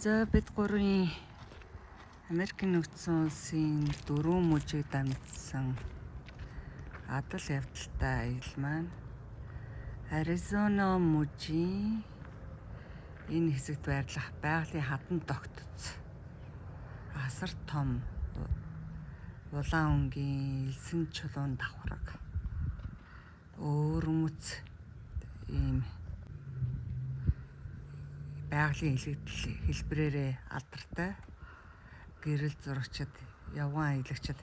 За бид гурвын Америкийн нэгдсэн улсын 4 мужийг дамжсан адал явдалтай аялал маань Аризона мужийн энэ хэсэгт байрлах байгалийн хатанд тогтцсон асар том улаан өнгийн элсэн чулуун давхраг өөрмөц ийм байгалийн хэлбэрээрээ алдартай гэрэл зурагчид, явган аялагчид,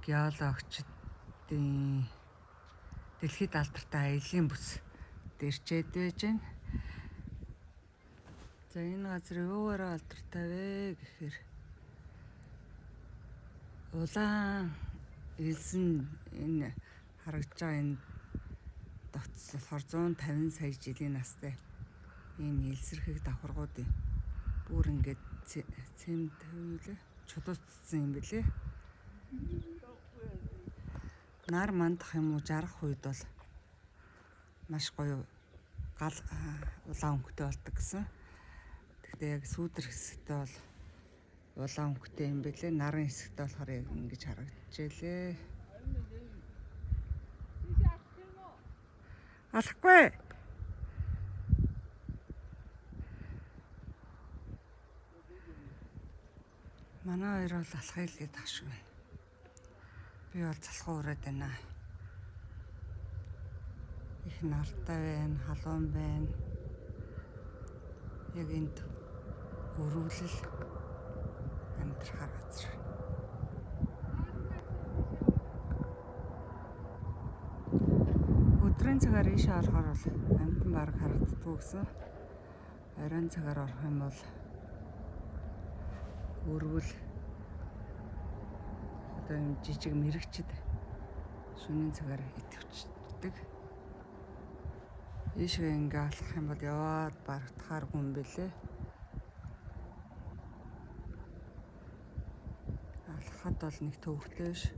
геологчдын дэлхийд алдартай аялын бүс дэрчээд байж байна. За энэ газар юугаар алдартай вэ гэхээр улаан элсэн энэ харагдж байгаа энэ тогтцол 150 сая жилийн настай ийм элсэрхэг давхаргуудын бүр ингээд цэмтэлээ чулуутсан юм билээ. Нар мандах юм уу жаргах үед бол маш гоё гал улаан өнгөтэй болдог гэсэн. Гэхдээ яг сүүдэр хэсэгтээ бол улаан өнгөтэй юм билээ. Нарын хэсэгтээ болохоор яг ингэж харагдчихжээ. Алахгүй. Манай хоёр бол алхах илгээд таш байна. Би бол залхуу ураад байна. Их нартай байна, халуун байна. Яг энд гөрүүлэл амьдрахаар газар. Өдрийн цагаар ийшээ орохоор бол амьтан баг харагддгүй гэсэн. Оройн цагаар орох юм бол өргөл одоо юм жижиг мэрэгчд шөнийн цагаар идэвчдэг. Ийшээ ингээ алхах юм бол яваад барагдахааргүй юм бэлээ. Алхахад бол нэг төвөгтэй ш.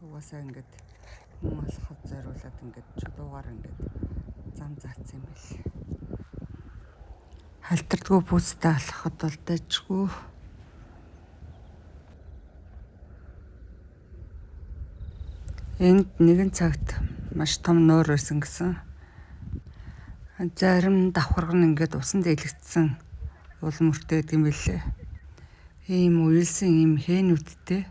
Угаасаа ингээд хүн алхахад зориулаад ингээд чулуугаар ингээд зам заацсан юм байл. Халтардгүй бүстэй алхахад бол дажгүй. Энд нэгэн цагт маш том нуур байсан гэсэн. Зарим давхарга нь ингээд усанд илэгдсэн улам өртөөд юм билээ. Ийм уйлсан ийм хээнүүдтэй.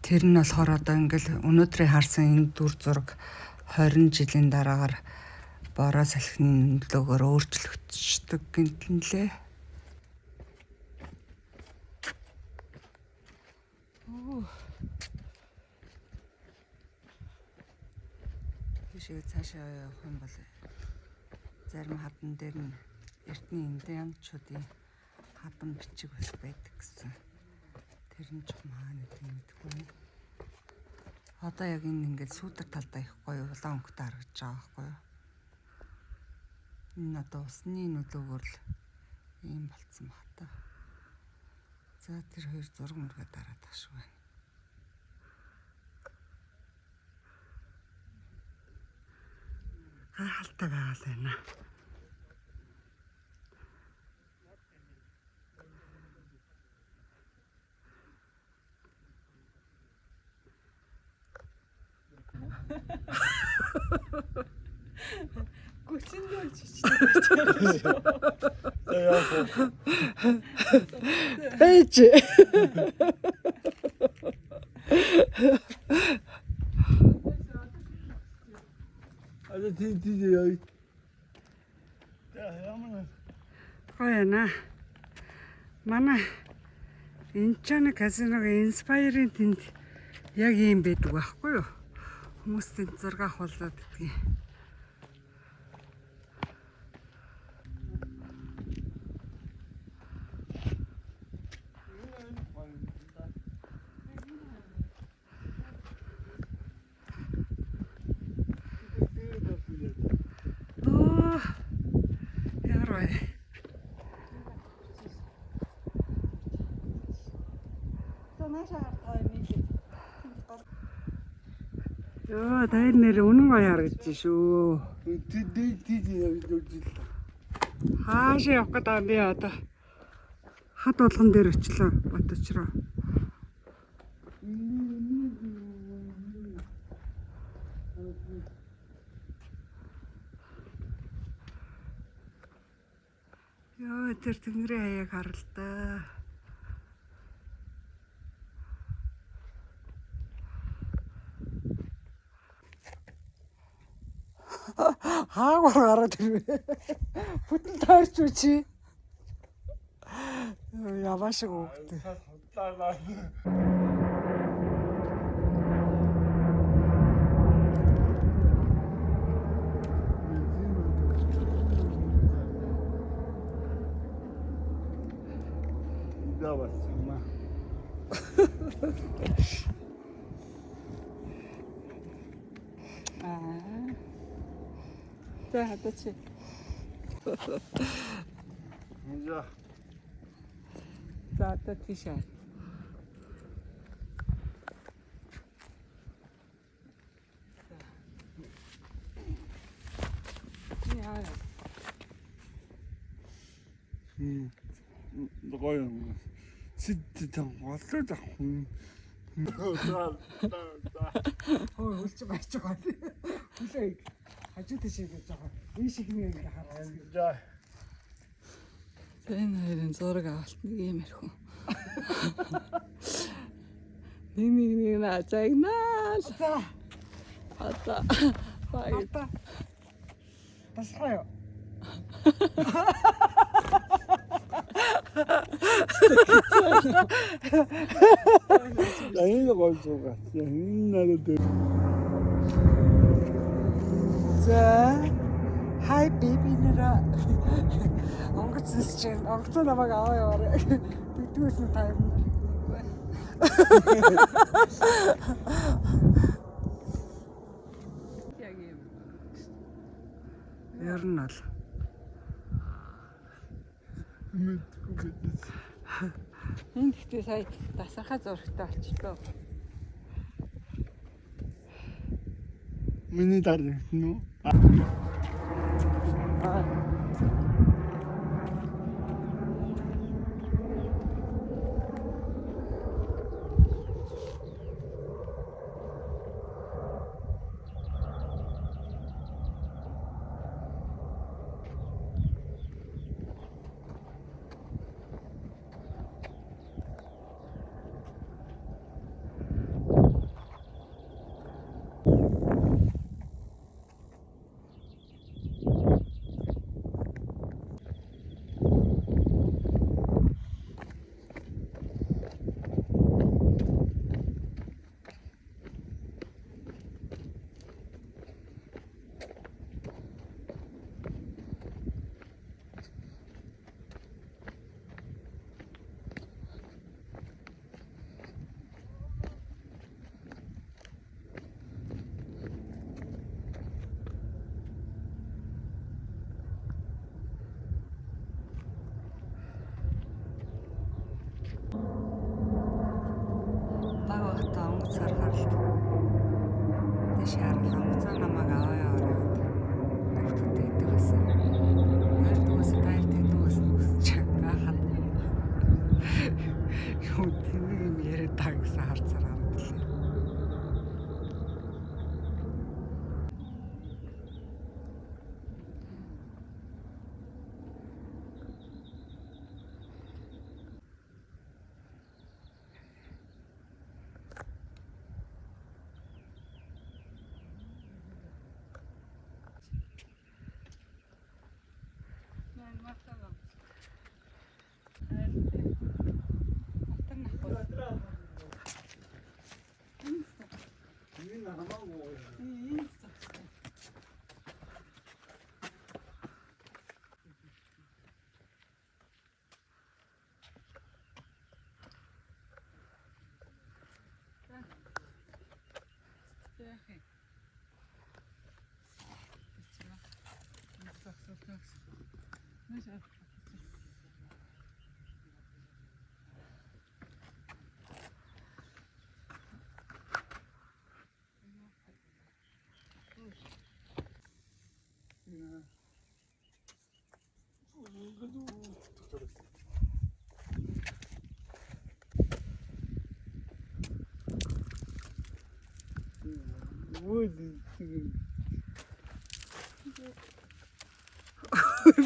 Тэр нь болохоор одоо ингээд өнөөдрийн харсан энэ дүр зураг 20 жилийн дараагаар бороо салхины нөлөөгөөр өөрчлөгдсөн гэнтэн лээ. Цаашаа явах юм бол зарим хадан дээр нь эртний индианчуудын хадан бичиг бас байдаг гэсэн. Тэр нь ч маань мэдгүй. Одоо яг энэ ингээд сүүдэр талдаа их гоё улаан өнгөтэй харагдаж байгаа байхгүй юу? Энэ одоо усны нөлөөгөөр л ийм болцсон баг та. За тэр хоёр зураг мөргөө дараад тах шиг байна. Гайхалтай байгаал байна. Гүцэндээ чичтэй. Бэж. Ada titi yaay. Гоёна. Манай Инчаны казиногийн инспайрын тэнд яг ийм байдаг байхгүй юу? Хүмүүс тэнд зураг авахулаад гэдгийг. Ёо, таар нэр үнэн гоё харагдаж шүү. Тити яа. Хаашаа явах гэдэг би одоо Хад болгон дээр очлоо Баточроо. Яа, тэр тэнгэрийн хаяг харалтаа. Хаагаар гараад ирвэ. Бүтэн тойрч үү чи? Яваа шиг өгдөө. Давай, сама. За хадаач. За. За одоо тийшээ. Яа. Гоё. Сидтэн болоод авах. Ой, үлч байж байгаа. Хүлээ. Хажуу тийшээ гэж байгаа. Энэ шиг нэг ингэ хараад. За. Энэ хоёрын зураг авалт нэг юм ярих. Нэг на загнаа. За. Одоо баяр. Тасгай. Энэ гоё зураг. Энэ надад. За. Hi baby нэрэ. Онгоцс чинь онгоцоо намайг аваа яваарай. Битгүүс нь тайм. Яг юм. Ер нь бол Мэдгүй бид. Энэ гэхдээ сая дасархаа зурагтай болчихлоо. Миний дараа нөө. баг багтаа онгоц харахад тэш харал онгоцоо намайг аваа яваарай гэдэг. Нөхдөд идэг байсан. Нэрдгээс тайлд идэгээс нүсч гахад. Юу тэмэг юм яриад таа гэсэн харцаар амтлаа.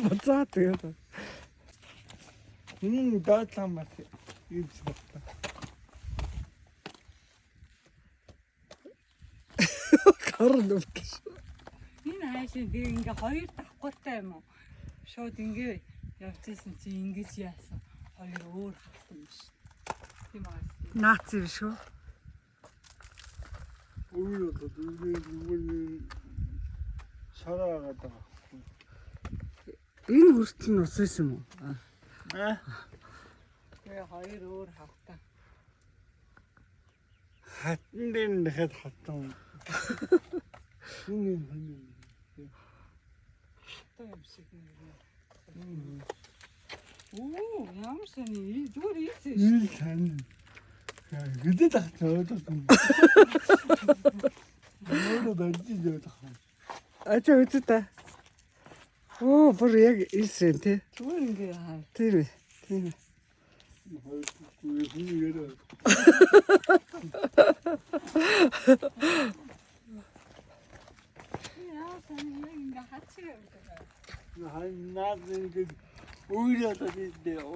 Буцаад тэгээд. даадлаа мат ийм байна. Харин үлдэж. Энэ хайшин би ингээ хоёр давхартай юм уу? Шууд ингээ явчихсан чи ингэж яасан. Хоёр өөр хатсан биш. Тийм аа. Наац юм шүү. Шараагаад байгаа. Энэ хүртэл нь ус байсан юм уу? Тэгээ хоёр өөр хавтаа. Хатан дээр нэхэд хатан. Юу юм бэ? Хатан юм шиг юм. Оо, ямар сони зүгээр ийсэн шүү. Ийм сайн. Гэдэг тахтаад байна. Нөр барьж явах. Ачаа үзээ та. Оо, бүр яг ийсэн тий. Зүгээр ингээ хаа. Тийм ээ. Тийм ээ. Яа, сони ингээ хатчих юм байна. Наад ингэ уйлаад байдаг.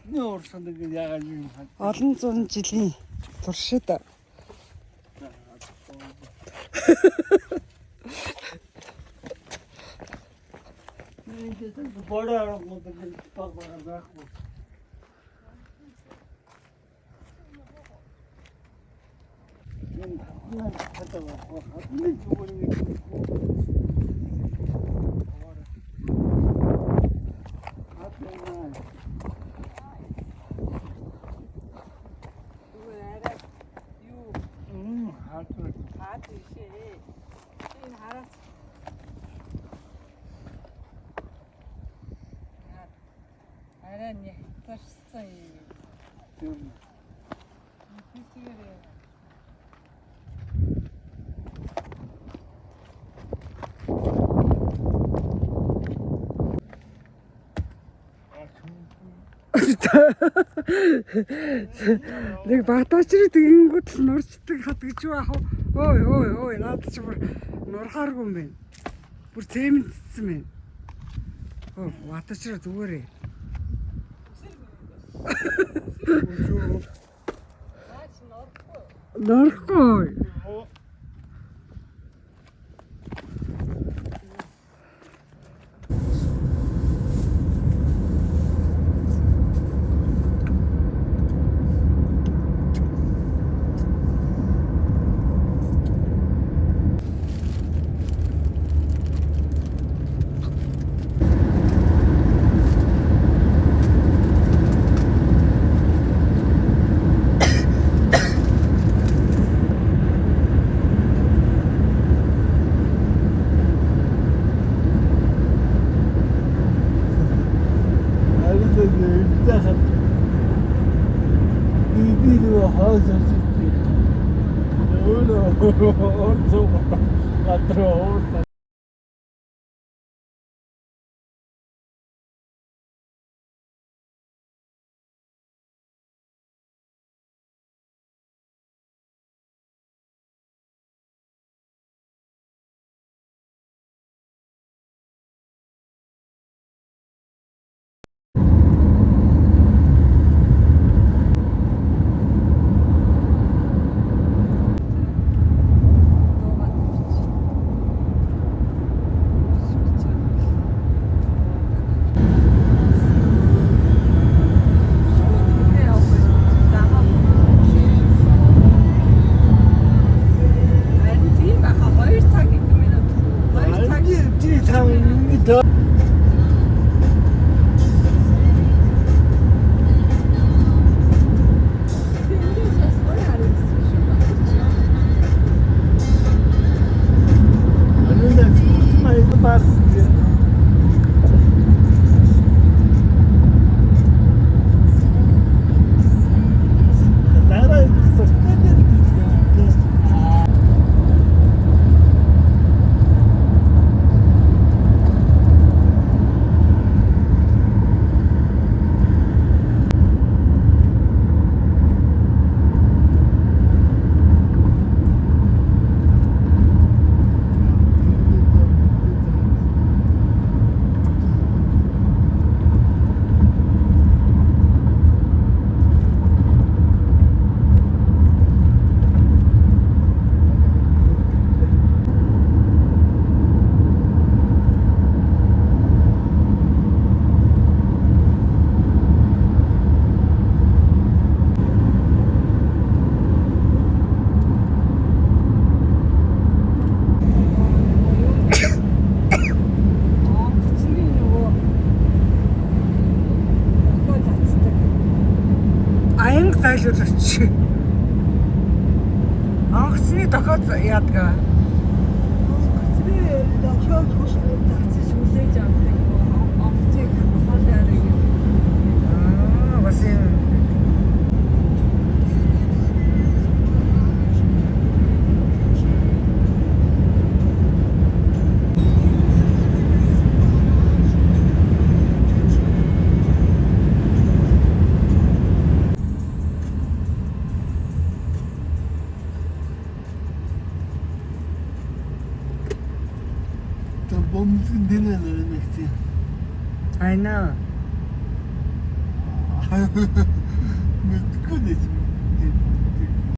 Нуурсан ингэ яагаад юм хаа. Олон зуун жилийн туршид बड़ा मतलब बागबान Зүгээр арай юу хаад ишээ. Энэ хараад арай нягтарсан юм. Хэвээр нэг батаачрыг тэгэнгүүт л нурчдаг хадгаж байгаа. Ой, наад чи бүр нурхааргүй юм байна. Бүр цементсэн байна. Оо, батаачраа зүгээрээ. Норхгүй. айлуулж. Онгоцны дохоод яадгаа. Онгоцны дохоод тагцж үлээж авдаг. Онгоцыг хол ариг. Бас юм. Там бомбын дэнэ нэрнэхти. I know. Мэдгүй дээ.